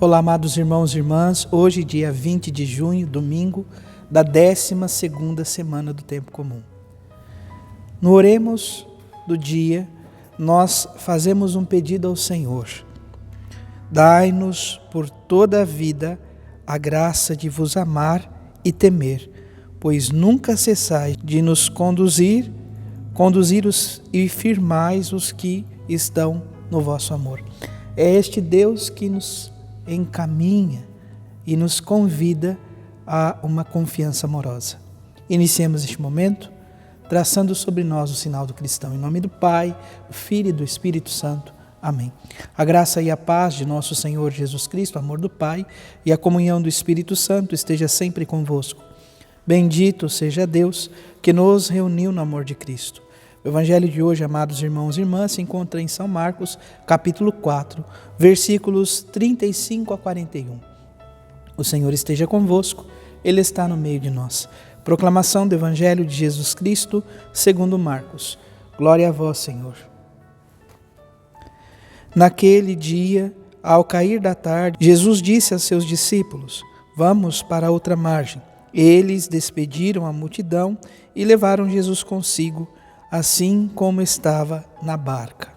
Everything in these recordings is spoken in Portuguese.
Olá, amados irmãos e irmãs, hoje dia 20 de junho, domingo, da 12ª semana do Tempo Comum. No Oremos do dia, nós fazemos um pedido ao Senhor. Dai-nos por toda a vida a graça de vos amar e temer, pois nunca cessais de nos conduzir e firmais os que estão no vosso amor. É este Deus que nos encaminha e nos convida a uma confiança amorosa. Iniciemos este momento traçando sobre nós o sinal do cristão. Em nome do Pai, do Filho e do Espírito Santo. Amém. A graça e a paz de nosso Senhor Jesus Cristo, o amor do Pai e a comunhão do Espírito Santo esteja sempre convosco. Bendito seja Deus que nos reuniu no amor de Cristo. O Evangelho de hoje, amados irmãos e irmãs, se encontra em São Marcos, capítulo 4, versículos 35 a 41. O Senhor esteja convosco, Ele está no meio de nós. Proclamação do Evangelho de Jesus Cristo, segundo Marcos. Glória a vós, Senhor. Naquele dia, ao cair da tarde, Jesus disse a seus discípulos: vamos para a outra margem. Eles despediram a multidão e levaram Jesus consigo, assim como estava na barca.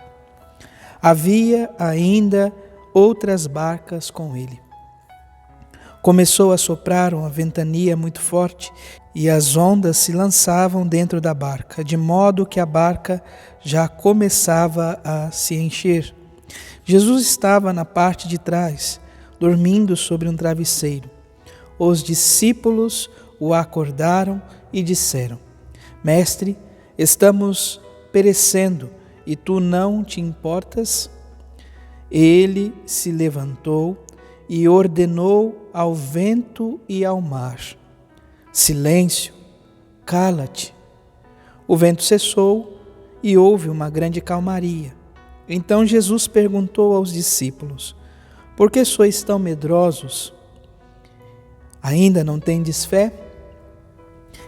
Havia ainda outras barcas com ele. Começou a soprar uma ventania muito forte e as ondas se lançavam dentro da barca, de modo que a barca já começava a se encher. Jesus estava na parte de trás, dormindo sobre um travesseiro. Os discípulos o acordaram e disseram: Mestre, estamos perecendo e tu não te importas? Ele se levantou e ordenou ao vento e ao mar: silêncio, cala-te. O vento cessou e houve uma grande calmaria. Então Jesus perguntou aos discípulos: por que sois tão medrosos? Ainda não tendes fé?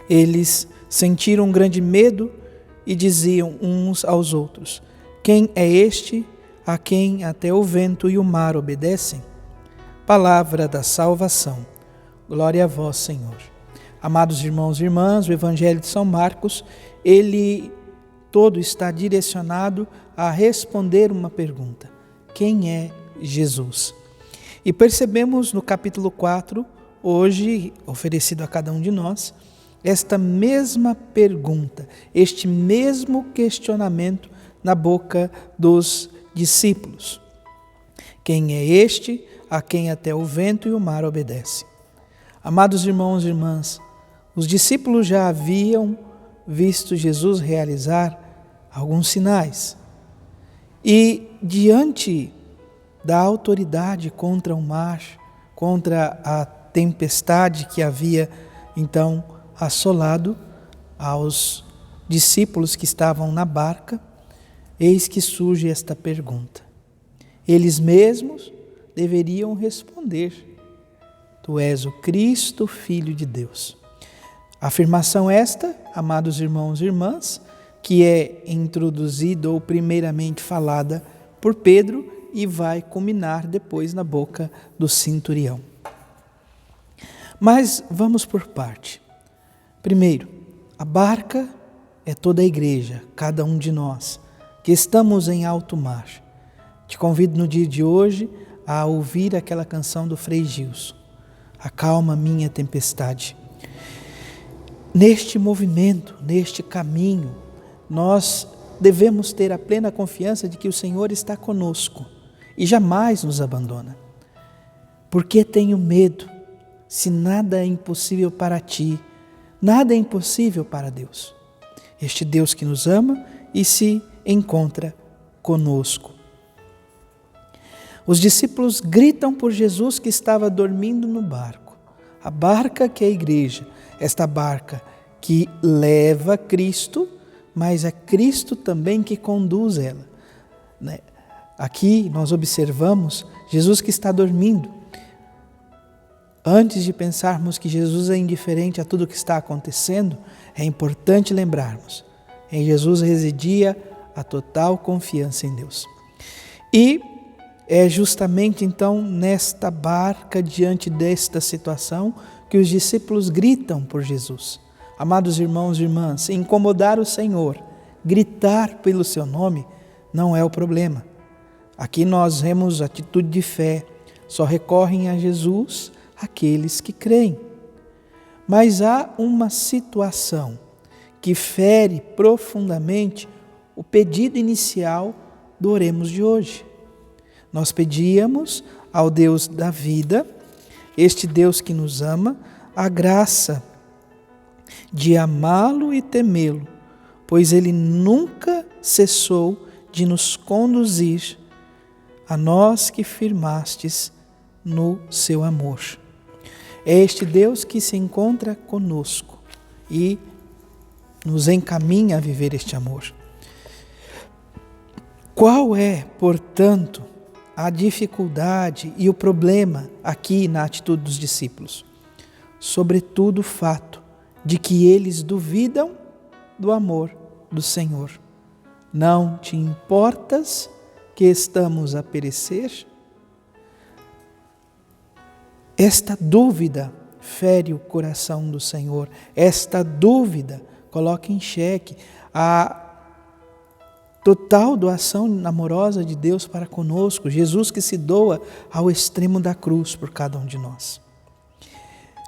Eles sentiram um grande medo e diziam uns aos outros: quem é este a quem até o vento e o mar obedecem? Palavra da salvação. Glória a vós, Senhor. Amados irmãos e irmãs, o Evangelho de São Marcos, ele todo está direcionado a responder uma pergunta: quem é Jesus? E percebemos no capítulo 4, hoje oferecido a cada um de nós, esta mesma pergunta, este mesmo questionamento na boca dos discípulos. Quem é este a quem até o vento e o mar obedecem? Amados irmãos e irmãs, os discípulos já haviam visto Jesus realizar alguns sinais. E diante da autoridade contra o mar, contra a tempestade que havia então assolado aos discípulos que estavam na barca, eis que surge esta pergunta. Eles mesmos deveriam responder: tu és o Cristo, Filho de Deus. Afirmação esta, amados irmãos e irmãs, que é introduzida ou primeiramente falada por Pedro e vai culminar depois na boca do centurião. Mas vamos por parte. Primeiro, a barca é toda a igreja, cada um de nós, que estamos em alto mar. Te convido no dia de hoje a ouvir aquela canção do Frei Gilson: acalma minha tempestade. Neste movimento, neste caminho, nós devemos ter a plena confiança de que o Senhor está conosco e jamais nos abandona. Por que tenho medo, se nada é impossível para ti? Nada é impossível para Deus. Este Deus que nos ama e se encontra conosco. Os discípulos gritam por Jesus que estava dormindo no barco. A barca que é a igreja, esta barca que leva Cristo, mas é Cristo também que conduz ela. Aqui nós observamos Jesus que está dormindo. Antes de pensarmos que Jesus é indiferente a tudo o que está acontecendo, é importante lembrarmos: em Jesus residia a total confiança em Deus. E É justamente então nesta barca, diante desta situação, que os discípulos gritam por Jesus. Amados irmãos e irmãs, incomodar o Senhor, gritar pelo seu nome, não é o problema. Aqui nós vemos atitude de fé, só recorrem a Jesus aqueles que creem. Mas há uma situação que fere profundamente o pedido inicial do Oremos de hoje. Nós pedíamos ao Deus da vida, este Deus que nos ama, a graça de amá-lo e temê-lo, pois Ele nunca cessou de nos conduzir a nós que firmastes no seu amor. É este Deus que se encontra conosco e nos encaminha a viver este amor. Qual é, portanto, a dificuldade e o problema aqui na atitude dos discípulos? Sobretudo o fato de que eles duvidam do amor do Senhor. Não te importas que estamos a perecer? Esta dúvida fere o coração do Senhor. Esta dúvida coloca em xeque a total doação amorosa de Deus para conosco. Jesus que se doa ao extremo da cruz por cada um de nós.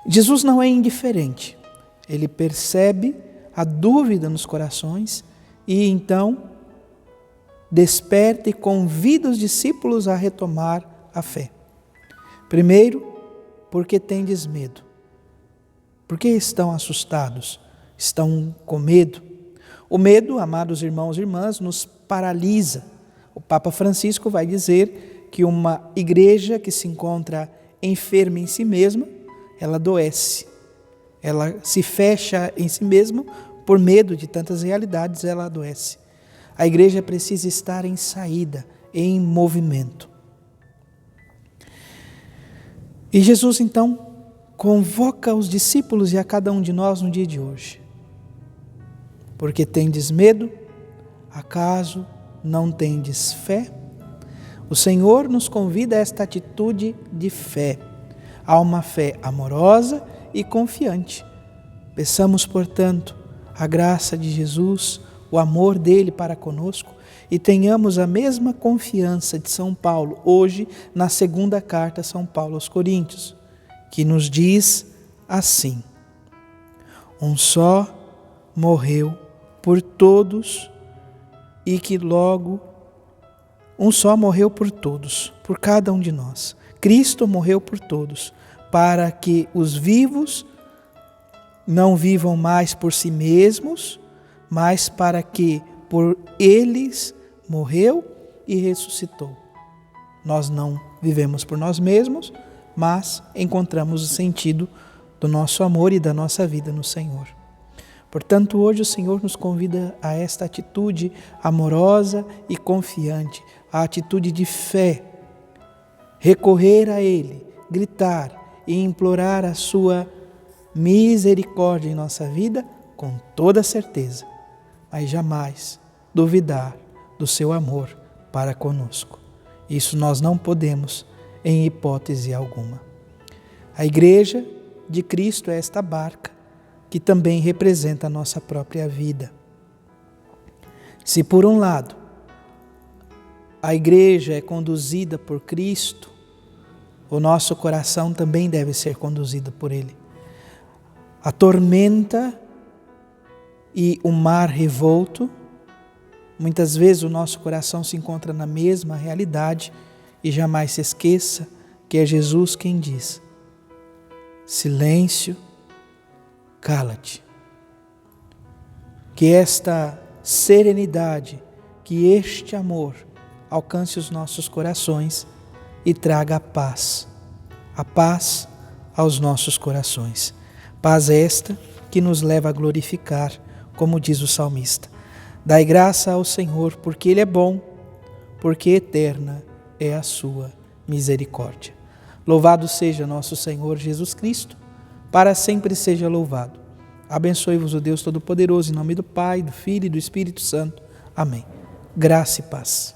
Jesus não é indiferente. Ele percebe a dúvida nos corações e então desperta e convida os discípulos a retomar a fé. Primeiro, porque tendes medo. Por que estão assustados? Estão com medo? O medo, amados irmãos e irmãs, nos paralisa. O Papa Francisco vai dizer que uma igreja que se encontra enferma em si mesma, ela adoece. Ela se fecha em si mesma por medo de tantas realidades, ela adoece. A igreja precisa estar em saída, em movimento. E Jesus então convoca os discípulos e a cada um de nós no dia de hoje. Porque tendes medo? Acaso não tendes fé? O Senhor nos convida a esta atitude de fé, a uma fé amorosa e confiante. Peçamos, portanto, a graça de Jesus, o amor dele para conosco e tenhamos a mesma confiança de São Paulo, hoje na segunda carta de São Paulo aos Coríntios, que nos diz assim: um só morreu por todos e que logo um só morreu por todos, por cada um de nós. Cristo morreu por todos, para que os vivos não vivam mais por si mesmos, mas para que por eles morreu e ressuscitou. Nós não vivemos por nós mesmos, mas encontramos o sentido do nosso amor e da nossa vida no Senhor. Portanto, hoje o Senhor nos convida a esta atitude amorosa e confiante, a atitude de fé, recorrer a Ele, gritar e implorar a sua misericórdia em nossa vida com toda certeza, mas jamais duvidar do seu amor para conosco. Isso nós não podemos em hipótese alguma. A Igreja de Cristo é esta barca que também representa a nossa própria vida. Se por um lado a Igreja é conduzida por Cristo, o nosso coração também deve ser conduzido por Ele. A tormenta e o mar revolto, muitas vezes o nosso coração se encontra na mesma realidade e jamais se esqueça que é Jesus quem diz: silêncio, cala-te. Que esta serenidade, que este amor alcance os nossos corações e traga a paz aos nossos corações. Paz esta que nos leva a glorificar, como diz o salmista: dai graça ao Senhor, porque Ele é bom, porque eterna é a sua misericórdia. Louvado seja nosso Senhor Jesus Cristo, para sempre seja louvado. Abençoe-vos o Deus Todo-Poderoso, em nome do Pai, do Filho e do Espírito Santo. Amém. Graça e paz.